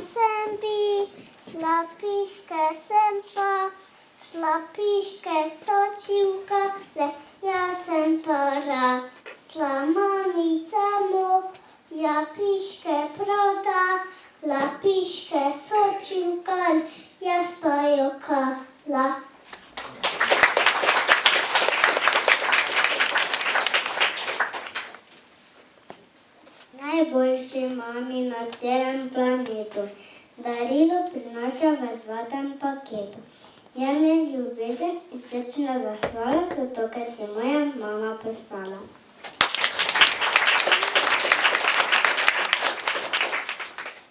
sem bila, piške sem pa, slapiške so čivkale, jaz sem pa rasla, mamica moja piške prodala, piške so čivkale, jaz pa jokala. Najboljši mami na celem planetu, darilo prinaša v zlatem paketu. Jemlje ljubezen in srčna zahvala, zato ker si moja mama postala.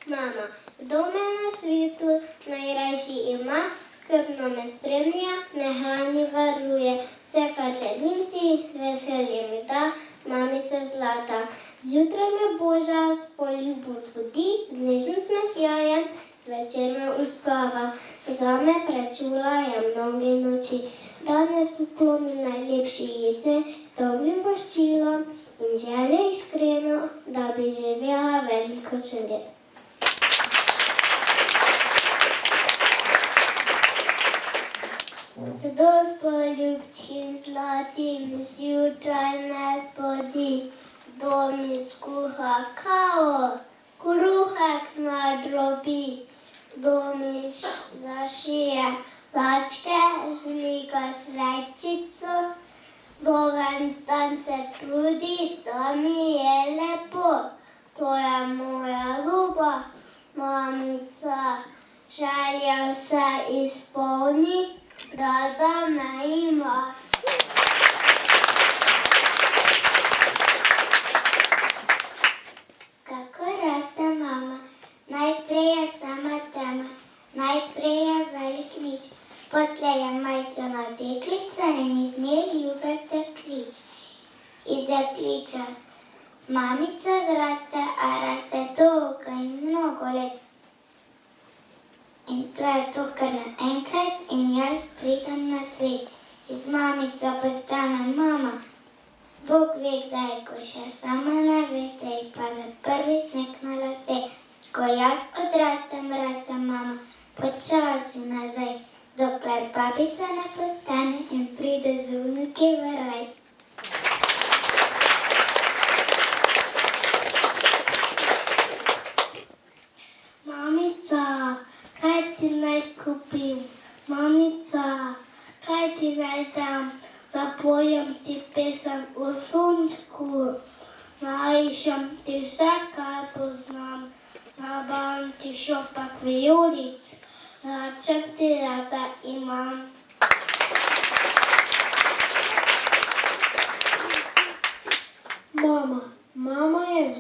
Mama, kdo me na svetu najrajši ima, skrbno me spremlja, me hrani, varuje. Vse, kar želim si, z veseljem mi da, mamica zlata. Zjutraj me Boža s poljubom zbudi, nežen smeh jajen, zvečer me uspava. Zame prečula je mnoge noči, danes poklonim najlepši jece, s toplim voščilom in želje iskreno, da bi živela veliko še let. Kdo s poljubčkim zlatim zjutraj me zbudi, kdo mi skuha kavo, kruhek nadrobi, kdo mi zašije hlačke, zliga srajčico, kdo ven stan se trudi, da mi je lepo. To je moja ljuba, mamica, želja vse izpolni, rada me ima. Kako raste mama? Najprej je sama tema, najprej je velik nič, potlej je majcena deklica in iz nje ljubek deklič. Iz dekliča mamica zraste, a raste dolga in mnogo let. In to je to, kar naenkrat in jaz pridem na svet. Iz mamica postane mama. Bog ve kdaj, ko še sama ne ve, da ji pade prvi sneg na lase. Ko jaz odrastem, rastem mama počasi nazaj, dokler babica ne postane in pride z vnuki v raj. Mamica, kaj ti naj kupim? Mamica, kaj ti naj dam? Zapojem ti pesem o sončku, narišem ti vse, kar poznam. Nabavim ti šopak vijolic, račem ti rada imam. Mama je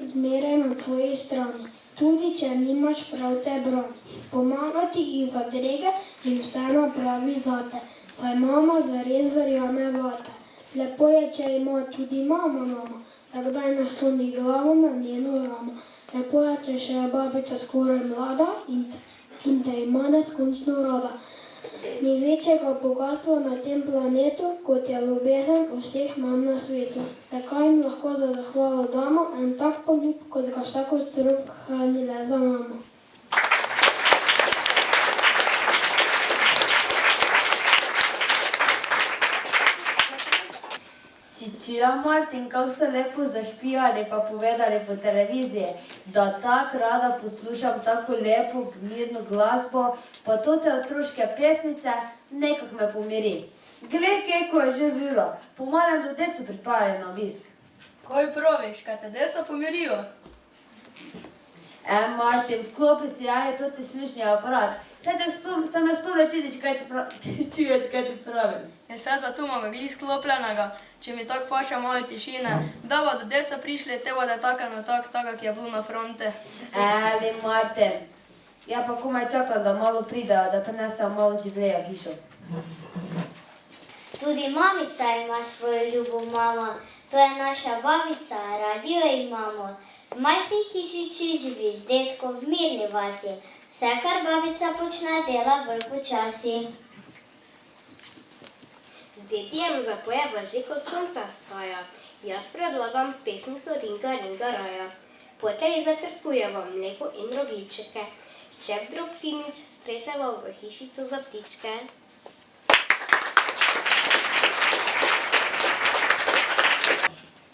zmeraj na tvoji strani, tudi če nimaš prav te brani. Pomaga ti iz zadrege in vse napravi zate, saj mama zares verjame vate. Lepo je, če ima tudi mama, da kdaj nasloni glavo na njeno ramo. Lepo je, če še je babica skoraj mlada in te ima neskončno rada. Ni večjega bogatstva na tem planetu, kot je ljubezen vseh mam na svetu. Le kaj jim lahko za zahvalo damo, en tak poljub, kot ga vsak otrok hrani le za mamo. Si čula, Martin, kako so lepo zašpijali pa povedali po televiziji, da tako rada poslušam tako lepo, mirno glasbo, pa tote otroške pesmice, nekako me pomiri. Glej, Keko je že bilo, pomaram do deco pripali na obisk. Kaj praviš, kaj te deca pomirijo? Martin, vklopi si ali toti slušni aparat. Saj me spodaj čuješ, kaj ti pravim. Je vse zato imam gli sklopljenega, če mi tako paša malo tišine. Da bo do deca prišli, te bo da taka na tak, kak je bil na fronte. Martin, ja pa komaj čakam, da malo pridejo, da prinesem malo življenja v hišo. Tudi mamica ima svojo ljubo mamo, to je naša babica, radi jo imamo. V majhni hišiči živi z dedkom v mirni vasi, vse, kar babica počne, dela bolj počasi. Z dedijem zapojeva že, ko sonca vstaja. Jaz predlagam pesmico Ringa, ringa raja. Potlej zatrkujeva mleko in rogljičke. Ščep drobtinic streseva v hišico za ptičke.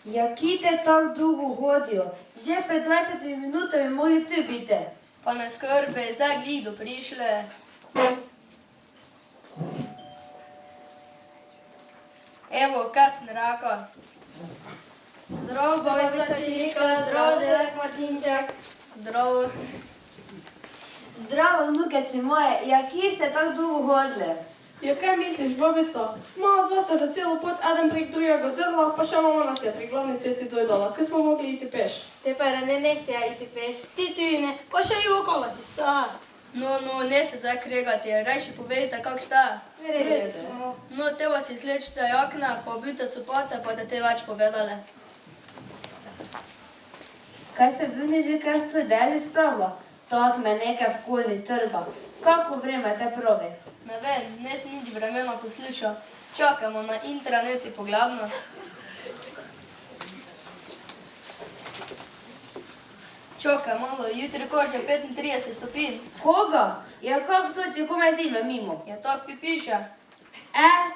Ja, kite tako dolgo hodijo? Že pred 20 minutami mogli tu biti. Pa ne skrbi, zdaj glih do prišle. Evo, kaj sem rekel? Zdrav, babica Tilika, zdrav, dedek Martinček. Zdravo. Zdravo, vnukeci moje, ja, kje ste tako dolgo hodili? Ja, kaj misliš, babico? Mala dva sta za celo pot, eden prek drugega drla, pa še mama nas je pri glavni cesti dojdala, ker smo mogli iti peš. Te pa ne nehte iti peš. Ti tujine, pa še i okolo si sa. No, ne se zdaj kregati, rajši povejte, kak sta. Red smo. No, te vas izlečite jakna, pa obite copate, pa te več povedale. Kaj se vune že kaj s tvoj deli spravila? Tak me nekaj v kolni trga. Kako vreme te provi? Ne vem, ne si nič vremena poslušal. Čakamo na intraneti pogledno. Čakaj malo, jutri kože 35 stopinj. Koga? Ja, kako to, če kome zime mimo? Ja, tak ti piše.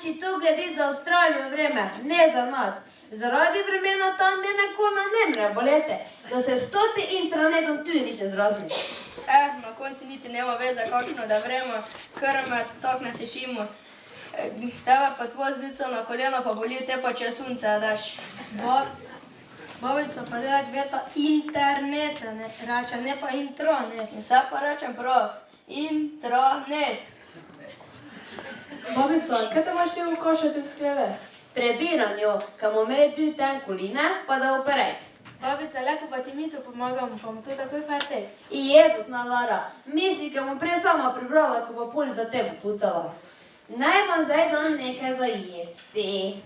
Če to gledi za Avstralijo vreme, ne za nas. Zaradi vremena tam mene kolna ne mre bolete, da se s toti intranetom tudi niče zrazni. Na konci niti nema veze kakšno, da vreme, krme, tak ne sešimo. Tebe pa tvoj zdico na koleno pa boli, te pa če sunce daš. Babica pa delak veta internet se ne rača, ne pa intranet. In sad pa rečem prav, intranet. Babico, kaj te imaš ti v košati v sklede? Prebiram jo, kam bomo imeli tudi ten koline, pa da operet. Babica, lako pa ti mi to pomagamo, pa mu to takoj fertik. I Jezusna Lara, misli, kam bom prej sama pribrala, ko pa pol za tebe pucala. Naj vam zdaj dam nekaj za jesti.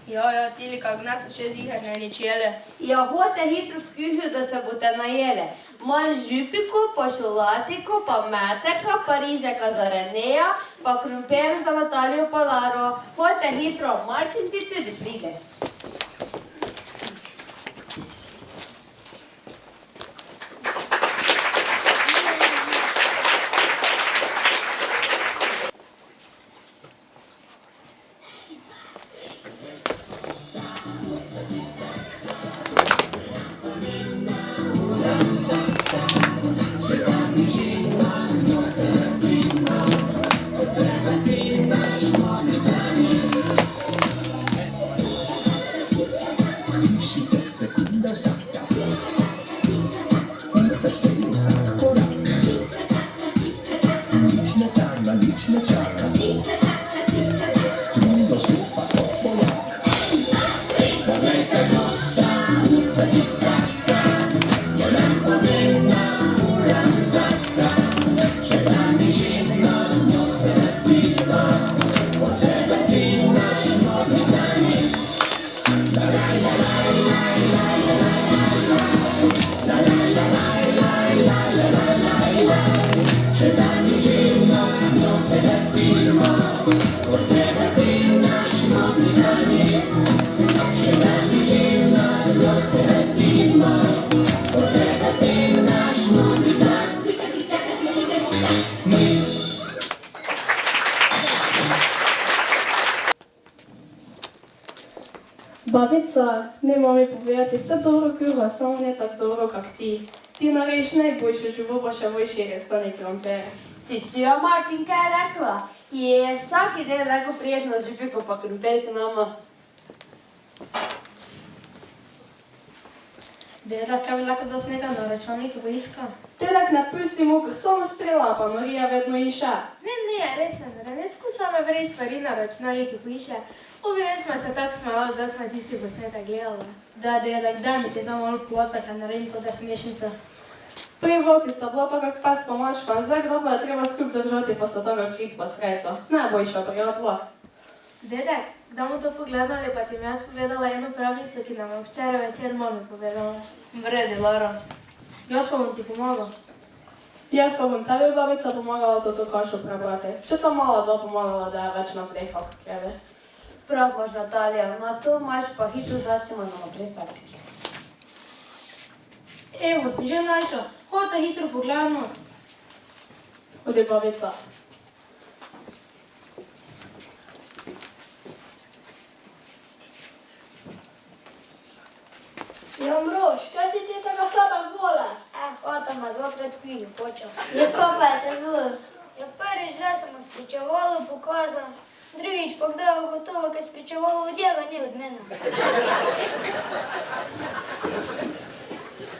Ja, Tilika, gneso še ziherne ničele. Ja, hodite hitro v kuhnjo, da se boste najele. Malo župiko, pa šolatiko, pa meseka, pa rižeka za Reneja, pa krompir za Natalijo pa Laro. Hodite hitro, Martin ti tudi pride. Babica, ne mami povedati, vse dobro kruha, samo ne tako dobro, kak ti. Ti narediš najboljšo živo, pa še boljši restani krompir. Si čuja, Martin, kaj je rekla? Je vsaki del lego prijetno župiko pa krompir k nama. Deda, kaj bi lahko zas nekaj na računalniku poiskal? Telek ne pusti mu, ker samo strela, pa Marija vedno iša. Ne, resen, ne skusame vrej stvari na računalniku poišle. Uvijek smo se tako smali, da smo tisti posnetek gledali. Da, deda, kdaj mi ti samo malo plocaka naredim to, da smešnica. Prej voti sta bila tako kak pes pa mačka, zdaj kdo pa je treba skup držati, pa sta tako krit pa skrajca. Najboljša prijatla. Dedek, kdaj mu to pogledali, pa ti mi jaz povedala eno pravljico, ki nam je včeraj večer mami povedala. Vredi, Lara. Jaz pa bom ti pomagal. Jaz pa bom tebi, babica, pomagala to kašo prebrati. Če ta mala dva pomagala, da je več naplehal v sklede. Prav boš, Natalija, na to imaš pa hitro začemo na naprej. Evo, sem že našla. Hota hitro pogledamo. Ode babica. Ja, Mrož, kaj si ti tako slaba vola? Ota ima dvakrat kvilju počel. Ja, ko pa je te bilo? Ja, prvič, da sem mu spričevalo pokazal, drugič pa kdaj je gotovo, ker spričevalo od njega, ne od mene.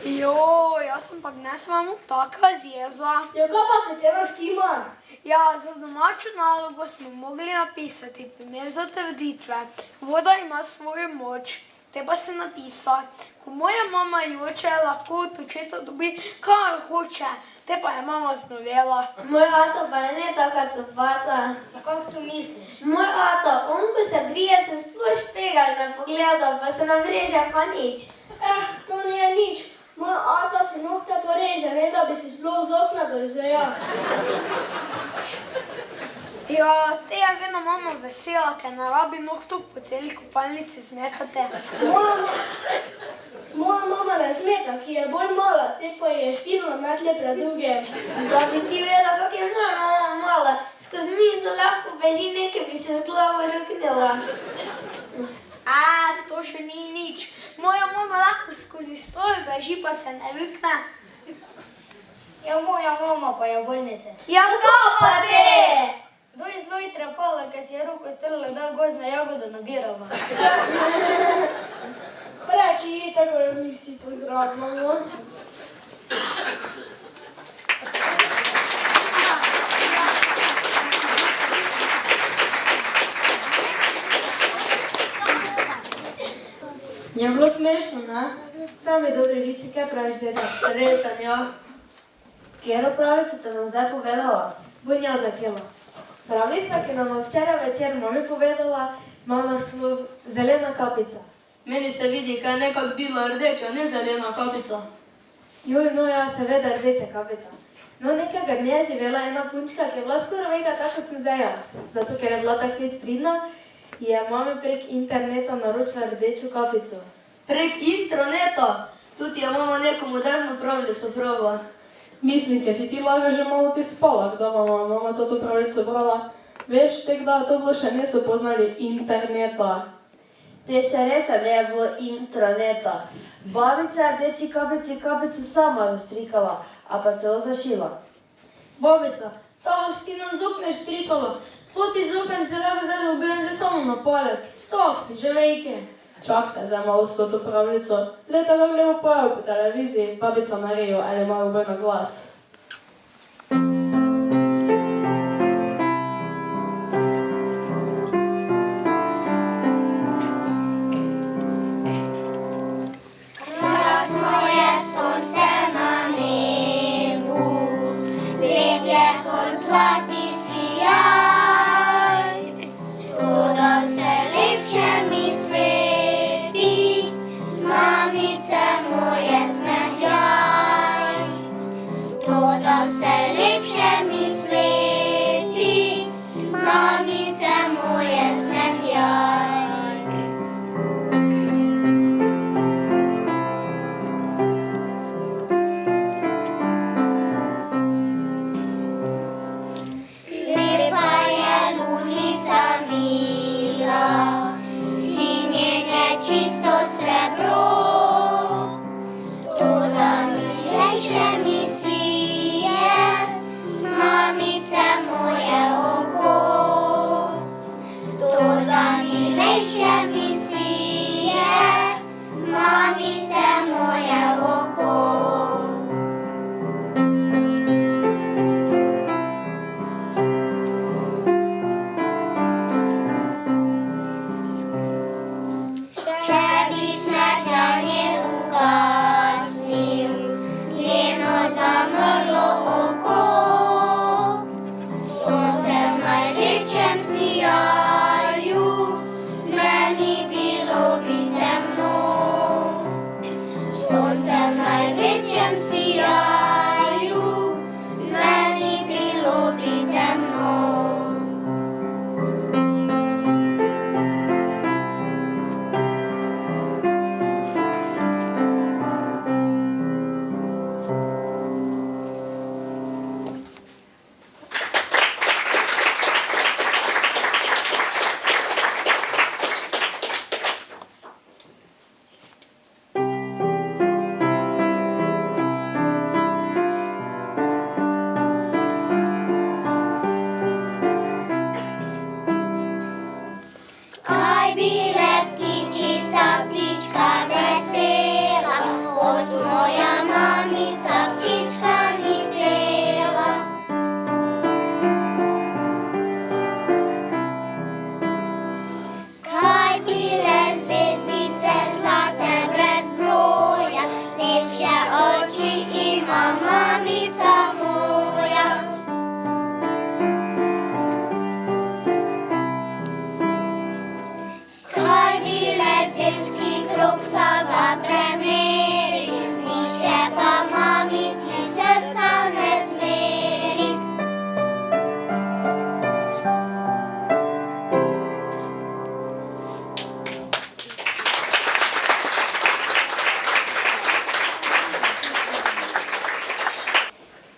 Joj, jaz sem pa dnes mamu taka zjeza. Ja, kaj pa se te naštima? Ja, za domačo nalogo smo mogli napisati primer zatrditve. Voda ima svojo moč. Te pa se napisa, ko moja mama joče, lahko od očeta dobi, kar hoče. Te pa je mama znovela. Moj ata pa je ne taka copata. Kako tu misliš? Moj ata, on ko se brije, se sploh špegal ne pogleda, pa se navreže pa nič. To ni nič. Moj ata se nohte poreže, ne da bi si sploh z okna dozvejal. Ja, te je vedno mama vesela, ker ne rabi nohtov po celi kopalnici zmetati. Moja mama ne smeta, ki je bolj mala, te pa je štino metle preduge. Da bi ti vedela, kak je moja mama mala. Skozi mizo lahko beži nekaj, bi se z glavo ruknila. To še ni nič. Moja mama lahko skozi stol beži, pa se ne vykne. Ja, moja mama pa je v bolnici. Ja, kaj pa te? Kdo je zelo trepala, ker si je ruko strla, da gozdna jagoda nabirala. Preči ji tako, da mi vsi pozdravljamo. Je bilo smešno, ne? Sami dobri vici, kaj praviš, deda? Resen, ja. Kjero pravico te nam zdaj povedala? Bom jaz začela. Pravljica, ki nam je včeraj večer mami povedala, ima naslov Zelena kapica. Meni se vidi, kaj je nekak bila rdeča, ne zelena kapica. Joj, no ja, seveda rdeča kapica. No, nekega dne je živela ena punčka, ki je bila skoraj vega tako sem zdaj jaz. Zato, ker je bila tako spridna, je mami prek interneta naročila rdečo kapico. Prek intraneta, tudi je mama neko moderno pravljico pravila. Mislim, ker si ti laga že malo ti spala, kdo mama toto pravico brala. Veš, te kdaj to bilo še niso poznali interneta. Te še res ne je bilo intraneta. Babica je rdeči kapici kapico sama roztrikala, a pa celo zašila. Babica, ta si nam zokne štrikala. To ti zokem se leva zdaj dobijem zdaj samo na palec. Tak si že vejke. Čakajte zdaj malo s toto pravljico. Leta vam lepo pojav po televiziji, babica narejo, ali malo bolj na glas. Krasno je sonce na nebu, leplje kot zlati sijaj. Toda vse lepše mi sveti, mamice moje smehljaj. Toda vse lepše mi sveti, mamice moje smehljaj. Lepa je lunica mila, sinjenje čisto srebro. Toda milejše mi sije,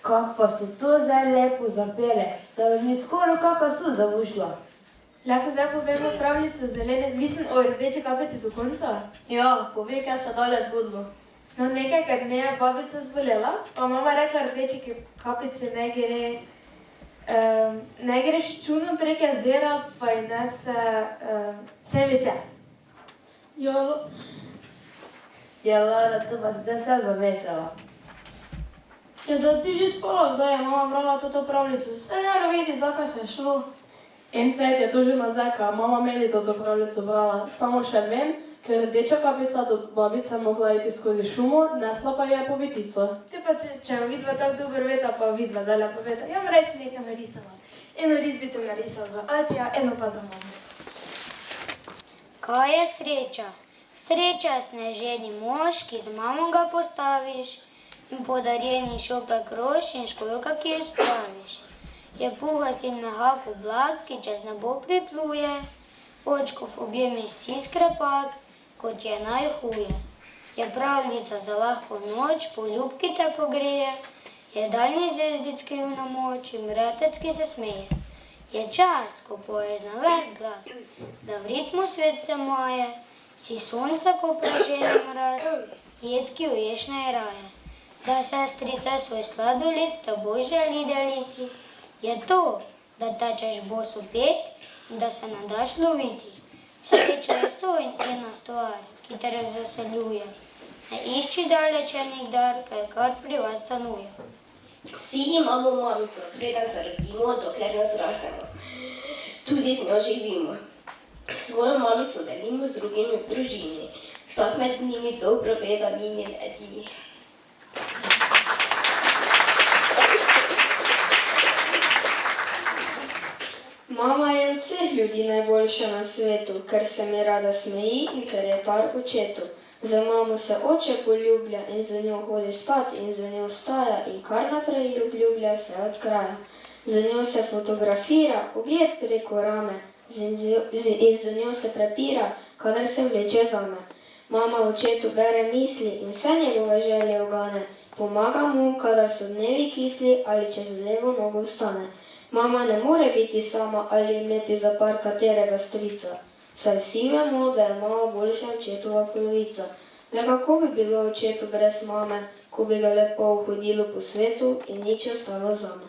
Kak pa so to zdaj lepo zapele, da mi skoro kaka suza ušla. Lahko zdaj povemo pravljico zelene, mislim o rdeči kapici do konca. Ja, povej, kaj se dalje zgodilo. No, nekajkrat ne je babica zbolela, pa mama rekla rdeči kapici ne greš čunom prek jezera, pa ji nese sendviče. Ja, Lara, to pa zdaj vse zamešala. Ja, da ti že spala, kdaj je mama brala to pravljico. Se ne vidi, zakaj se je šlo. En cajt je to že nazaj, ko je mama meni to pravljico brala. Samo še vem, ker rdeča kapica do babice mogla iti skozi šumo, nesla pa je povitico. Te pa, če vidva tako dobro veta, pa vidva dalje poveta. Ja, vam reči nekaj narisala. Eno risbico narisala za Atija, eno pa za mamico. Kaj je sreča? Sreča je sneženi mož, ki z mamo ga postaviš in podarjeni šopek rož in školjka, ki jo spraviš. Je puhast in mehak oblak, ki čez nebo pripluje, očkov objemi stisk krepak, kot je najhuje. Je pravljica za lahko noč, poljub, ki te pogreje, je daljni zvezdic skrivna moč in mretec, ki se smeje. Je čas, ko poješ na ves glas, da v ritmu svet se moje, si sonca, ko prežene mraz, jed, ki uješ najraje. Da sestrica svoj sladoled s teboj želi deliti, je to, da tečeš boso pet in da se ne daš loviti. Sreča je stojn ena stvar, ki te razveseljuje. Ne išči daleč nikdar, ker kar pri vas stanuje. Vsi imamo mamico, preden se rodimo, dokler nas rastemo. Tudi z njo živimo. Svojo mamico delimo z drugimi v družini. Vsak med njimi dobro ve, da ni njen edini. Mama je od vseh ljudi najboljša na svetu, ker se mi rada smeji in ker je par očetu. Za mamo se oče poljublja in za njo hodi spat in za njo vstaja in kar naprej obljublja vse od kraja. Za njo se fotografira, objed preko rame in za njo se prepira, kadar se vleče zame. Mama očetu bere misli in vse njegove želje ugane. Pomaga mu, kadar so dnevi kisli ali čez levo nogo vstane. Mama ne more biti sama ali imeti za par katerega strica. Saj vsi vemo, da je mama boljša očetova polovica. Le kako bi bilo očetu brez mame, ko bi ga lepo hodilo po svetu in nič ostalo zame.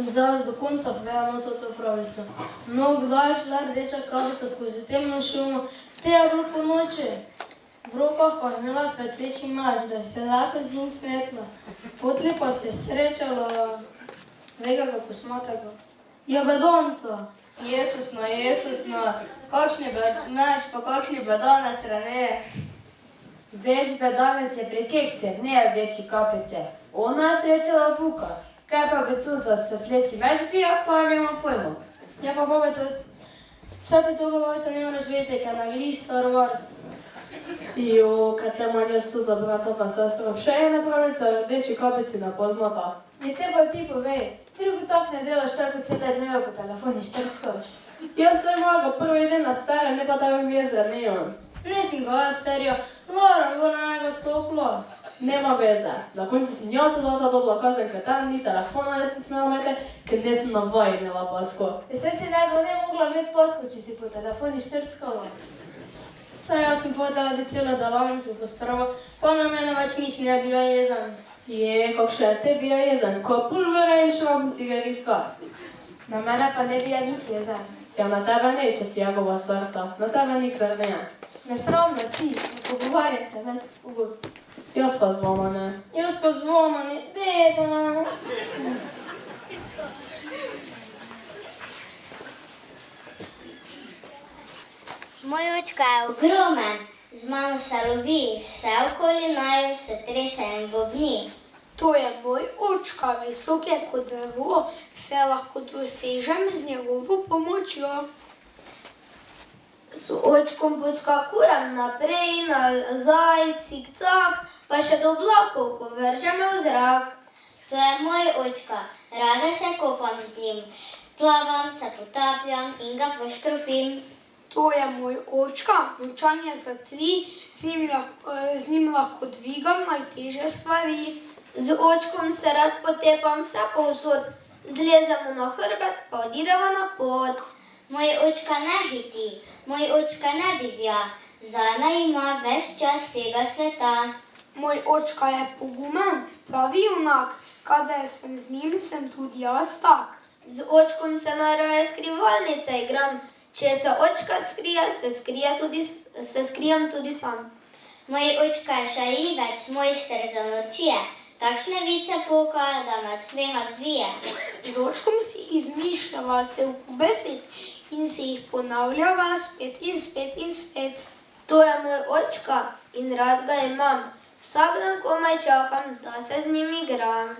Zdaj do konca povejamo to pravljico. No, kdaj je šla rdeča kapica skozi temno šumo, te je bilo po noči. V rokah pa je imela svetleči mač, da je se lahko zim svetla. Potli pa se je srečala vegega kosmatega jabedonca. Jesusno, kakšni meč, pa kakšni bedanec rane. Veš, bedanec je pri kekse, ne rdeči kapice. Ona je srečala Vuka. Kaj pa bi tu za svetleči več bija, pa nema pojma. Ja pa babica, vse te toga babica ne moraš vedeti, ker na gliš Star Wars. Jo, kaj te manjasto za brata pa sestro. Še ena pravljica o rdeči kapici ne poznata. Je te pa ti povej, drugo tak ne delaš tako cele dneve po telefoni štrckaš. Jaz sem moja prvi dan na stare, ne pa tako veze, ne on. Nisem ga stereo, Lara go na njega stopila. Nema veze. Na koncu sem njo se dala dobila kazen, ker tam ni telefona, ne sem smela imeti, ker nisem na vaji imela pasko. Saj si ne mogla imeti pasko, če si po telefoni štrckala. Saj jaz sem povedala, da celo delavnico posprava, pa na mene več nič ne bi jezen. Je, kakšna je te bija jezen, ko pulvere in šrobn cigariska. Na mene pa ne bi nič jezen. Ja, na tebe ne, če si jagova cvrta. Na tebe nikdar ne. Nesramna si, pogovarjam se več s Hugo. Jaz pa z vama ne. Jaz pa z vama ne, deda. Moj očka je ogromen, z mano se lovi, vse okoli naju se trese in bobni. To je moj očka, visok je kot drevo, vse lahko dosežem z njegovo pomočjo. S očkom poskakujem naprej, nazaj, cik-cak, pa še do oblakov, ko vržem v zrak. To je moj očka, rada se kopam z njim. Plavam, se potapljam in ga poškropim. To je moj očka, močan je zatvi, z njim lahko dvigam najtežje stvari. Z očkom se rad potepam vse povsod, zlezemo na hrbet, pa odidemo na pot. Moj očka ne hiti, moj očka ne divja, zame ima ves čas vsega sveta. Moj očka je pogumen, pravi junak, kadar sem z njim, sem tudi jaz tak. Z očkom se najraje skrivalnice igram, če se očka skrije, se skrijem tudi sam. Moj očka je šaljivec, mojster za nočije, takšne vice poka, da me od smeha zvije. Z očkom si izmišljava cel besed in si jih ponavljava spet in spet in spet. To je moj očka in rad ga imam. Vsak dan komaj čakam, da se z njim igram.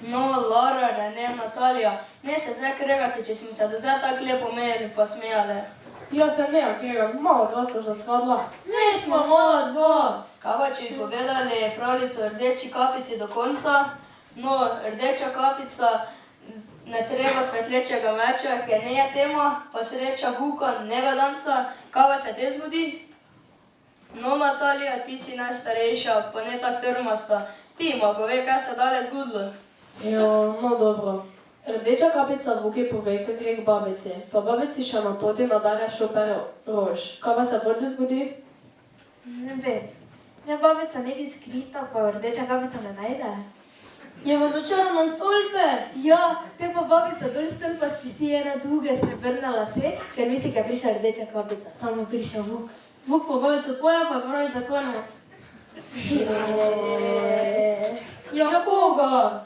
No, Lara, Rene, Natalija, ne se zdaj kregati, če smo se do zdaj tako lepo imeli pa smejali. Jaz se ne kregam, malo dva sta že shvatila. Mi smo malo dva. Kaj pa, če bi povedali pravljico o rdeči kapici do konca? No, rdeča kapica, ne treba svetlečega meča, ker ne je tema, pa sreča vuka, nevedanca. Kaj pa se te zgodi? No, Natalija, ti si najstarejša, pa ne tak trmasta. Ti ima pove, kaj se dale zgodilo. Jo, no dobro. Rdeča kapica Vuki pove, kaj gre k babici, pa babici še na poti nabere šoper rož. Kaj pa se potem zgodi? Ne vem. Je babica nekaj skrita, pa rdeča kapica ne najde. Je v začaranem stolpe. Ja, te pa babica dol stolpa spusti ene dolge srebrne lase, ker misli, da je prišla rdeča kapica, samo prišel Vuk. Vuk pa babico poje, pa je pravljica konec. Ja, koga?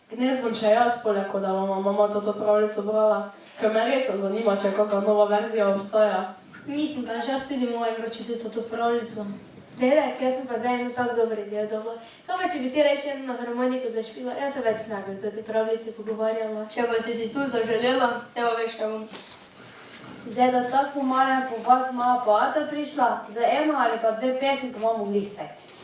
Gnez bom še jaz poleg, da vam mama toto pravljico brala, ker me res zanima, če kakšna nova verzija obstaja. Mislim, da jaz tudi moja igrači tudi to pravljico. Dedek, jaz sem pa zdaj eno tako dobro del doma. Kaj pa, če bi ti reči eno harmoniko zašpila, jaz se več ne bi v toti pravljici pogovarjala. Če pa si tu zaželela, te pa veš, kaj bom. Zdaj, da tako malo po vas mala poata prišla, za eno ali pa dve pesmi, ko imamo glih cajt.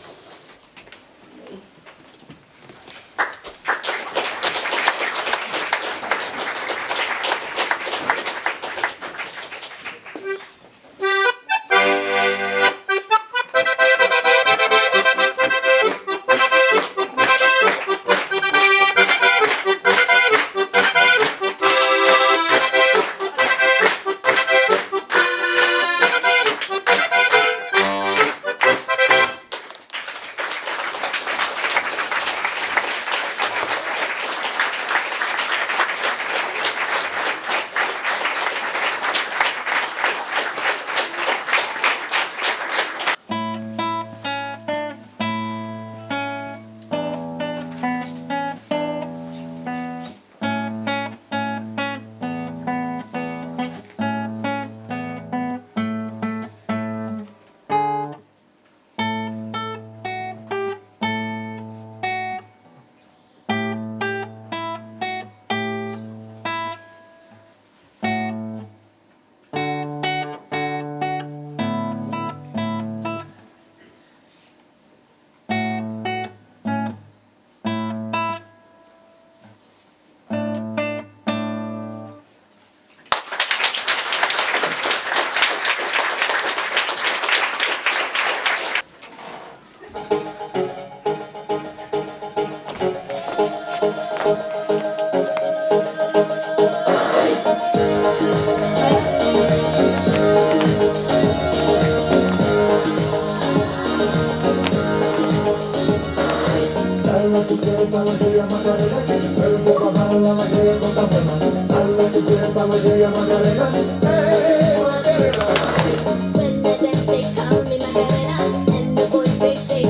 When the dance they call me Macarena, and the boys they say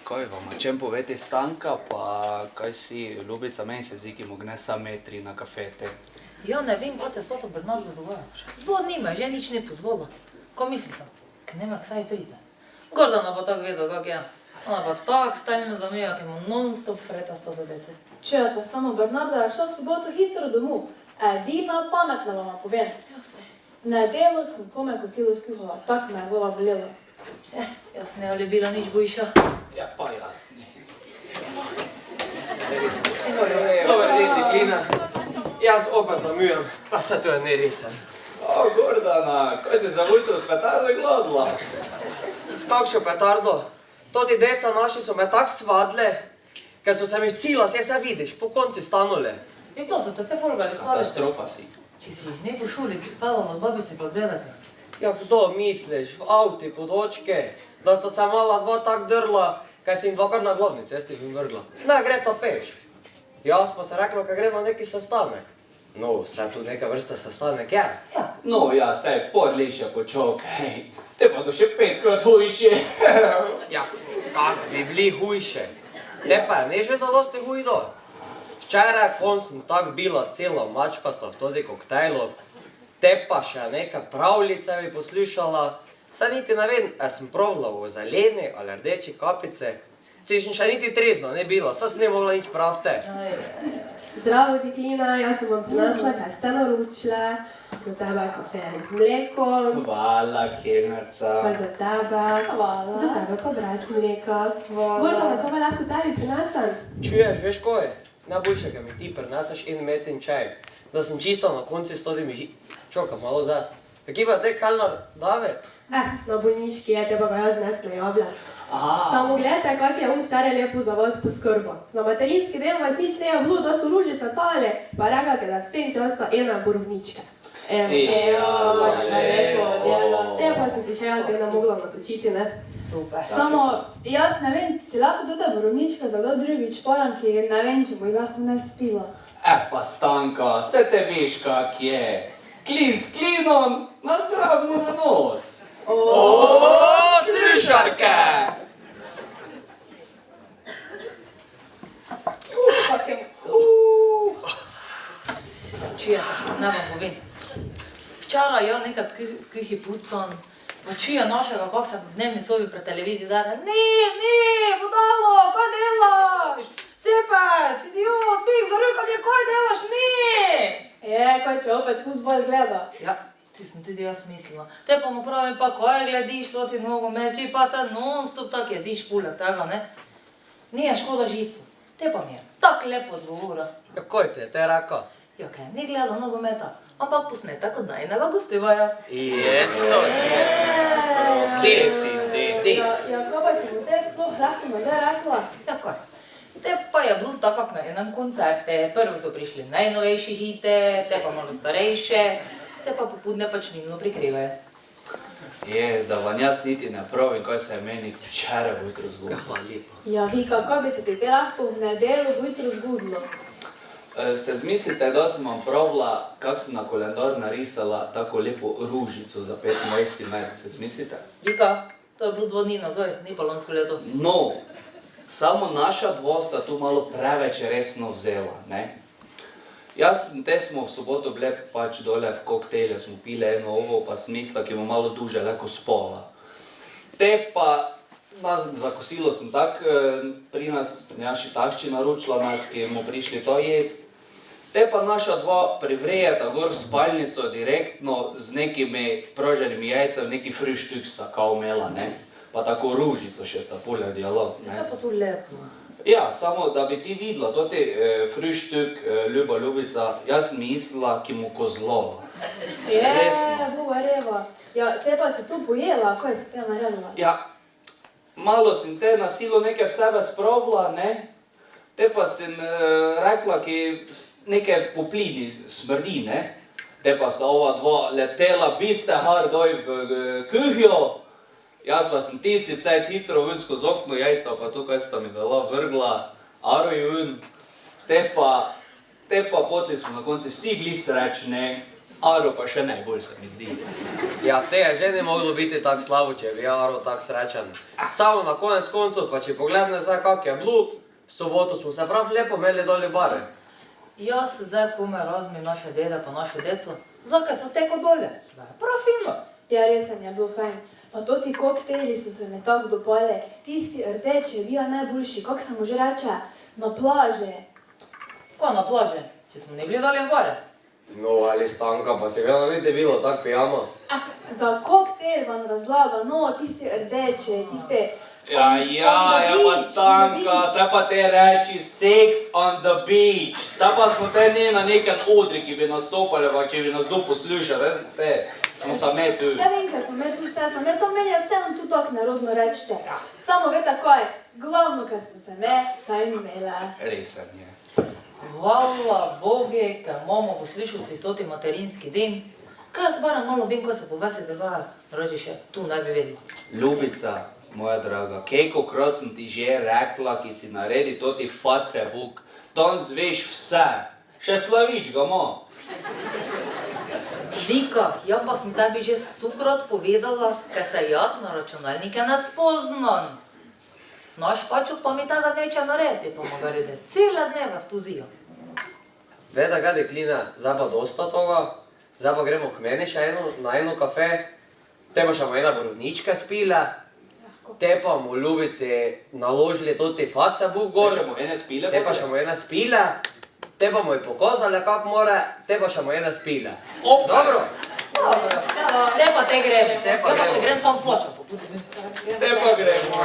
Kaj vam o čem poveti Stanka, pa kaj si Ljubica, meni se zdi, ki mu gnes sam metri na kafete. Ja, ne vem, kaj se s toto Bernardo dogaja. 2 dni me že nič ne pozvala. Ko mislite? Ker nema ksaj pride. Gordana pa tako vedel, kak je. Ona pa tak stalno zamija, ki mu non-stop freta s toto dece. Če to samo Bernarda je šla v soboto hitro domov. Edina pametna vama povem. Nedelo sem kome kosilo sluhala, tak me je glava bolela. Jaz ne ali bila nič boljša. Ja, pa jasni. Dobar dan, deklina. Jaz opet zamujam, pa se to je neresen. O, Gordana, kaj si za vujto s petardo glodila? S kakšo petardo? Toti deca naši so me tak svadle, ker so se mi vsi lasje, se vidiš, po konci stanule. In to so te folgali slavi. Katastrofa si. Če si jih ne po šoli pelala od babice pa gledate. Ja, kdo misliš, v avti, pod očke, da sta se mala dva tak drla, kaj si jim dvakrat na glavni cesti bi vrgla. Ne, gre ta peš. Jaz pa se rekla, kaj gre na neki sestanek. No, vse tu neke vrste sestanek je. No, ja, saj podlišja počok, hej. Te pa to še 5-krat hujše. Ja, kak bi bili hujše. Ne pa je ne že zadosti hujdo. Včeraj, kon sem tak bila cela mačkasta v todi koktejlov, te pa še neke pravljice bi poslušala. Saj niti ne vem, sem provila v zeleni ali rdeči kapice. Čiš še niti trezna ne bila, saj sem ne mogla nič pravte. Zdravo, deklina, jaz sem vam prinesla, kaj ste naročile. Za tebe kafe z mlekom. Hvala, kelnerca. Pa za tebe. Hvala. Za tebe pa brez mleka. Gordana, kaj pa lahko tebi prinesem? Čuješ, veš ko je? Najboljše, kaj mi ti prineseš en metin čaj. Da sem čista na konci s todimi čoka malo za. Kje pa te kalnar David? Na bolniški je, te pa jaz nesno jabla. Samo gledajte, kak je on včeraj lepo za vas poskrbo. Na materinski del vas nič ne je bilo, da so ružice tale, pa rekate, da vsem časta ena borovnička. Evo, lepo delo. Te pa sem si še jaz ena mogla natočiti, ne? Super. Samo, jaz ne vem, si lahko tota borovnička za kdo drugič poran, ki ne vem, če bo jih lahko ne spila. Pa Stanka, se te veš, kak je. Klin s klinom, na zdrav mu na nos. Slišarke! Čuja, ne vam povem. Včeraj ja nekaj v kuhi pucam, pa čuja našega, kak se v dnevni sobi pred televizijo dara. Ne, budalo, kaj delaš? Cepec, idiot, bih zarukanje, kaj delaš, ne! Kaj če opet fuzbol gleda? Ja, ti sem tudi jaz mislila. Te pa mu pravi, pa kaj glediš, to ti nogomet, če pa se non-stop tak jeziš puleg tega, ne? Nije škoda živcu. Te pa mi je tak lepo odgovora. Ja, kaj ti je te reka? Ja, kaj, ne gleda nogometa, ampak posnetek od najnega gostivaja. Jezus. Ja, kaj pa si mu te sploh lahko nazaj rekla? Ja, kaj. Te pa je bilo tako na enem koncerte. Prvo so prišli najnovejši hite, te pa malo starejše, te pa popudne pač mirno prikrivajo. Je, da vam jaz niti ne pravim, kaj se je meni včeraj ujutro zgodilo. Hvala lepa. Ja, Vika, kaj bi se ti te lahko v nedeljo ujutro zgodilo? Se zmislite, da sem vam pravila, kak sem na kalendar narisala tako lepo ružico za 25. marec, se zmislite? Vika, to je bilo 2 dni nazaj, ni pa lansko leto. No, samo naša dva sta tu malo preveč resno vzela, ne? Jaz in te smo v soboto bile pač dole v koktejle, smo pile eno ovo, pa sem mislila, ki bomo malo duže lahko spala. Te pa, za kosilo sem tak pri nas, pri naši tahči naročila nas, ki bomo prišli to jest. Te pa naša dva privrejeta gor v spalnico direktno z nekimi praženimi jajcem, neki frühstück sta kao imela, ne? Pa tako ružico še sta polja dialog, ne? Vse pa tu lepo. Ja, samo da bi ti videla, to ti frühstück, ljuba ljubica, jaz mislila, ki mu kozlova. Reva. Ja, te pa si tu pojela, kaj si te naredila? Ja, malo sem te na silo nekaj v sebe spravila, ne? Te pa sem rekla, ki nekaj po plini smrdi, ne? Te pa sta ova dva letela biste doj v kuhjo. Jaz pa sem tisti cajt hitro ven skozi okno jajca, pa tukaj sta mi dala vrgla aroj ven. Te pa potli smo na konci vsi bili srečni, Aro pa še najbolj se mi zdi. Ja, te je že ne moglo biti tako slabo, če bi Aro tak srečen. Samo na konec koncov, pa če pogledne zdaj, kak je bilo, v soboto smo se prav lepo imeli doli bare. Jaz se zdaj kome razmi naše dede pa naše deco, zakaj so teko dole? Da je prav fino. Ja, resen je bil fajn. Pa toti koktejli so se mi tako dopale, tisti rdeči, bil najboljši, kak se mu že reče, na plaži. Kaj na plaži? Če smo ne bili dali v bare? No, ali Stanka, pa si vedno niti bilo tako pijama. Za koktejl vam razlaga, no, tisti rdeči, tisti... Ja, pa Stanka, se pa te reči sex on the beach. Se pa smo te ne na nekem odri, ki bi nastopali, pa če bi nas tu poslušali, te smo same tu. Vse vem, kaj smo me tu vse same, samo meni je vseeno tu tako narodno rečite. Samo vete kaj, glavno, kaj smo se me fajn imele. Resen je. Hvala Boge, ker imamo poslušalci toti materinski dan. Kaj jaz barem malo vem, kaj se po vasi dogaja, radi še tu ne bi vedela. Ljubica, moja draga, kolikokrat sem ti že rekla, ki si naredi toti Facebook, tam zveš vse, še Slavič ga ima. Vika, ja pa sem tebi že 100-krat povedala, ker se jaz na računalnike ne spoznam. Naš fačuk pa mi tega neče narediti, pa mu ga redi cele dneve v tuzijo. Veda kaj, dekline, zdaj pa dosta toga, zdaj pa gremo k meni še na eno kafe, te pa še mu ena borovnička spile, te pa mu ljubici naložili toti Facebook gor, te pa še mu ene spile, te pa mu je pokazali, kak more, te pa še mu ene spile. Dobro? Te pa te gremo, te pa še grem sam počem. Te pa gremo.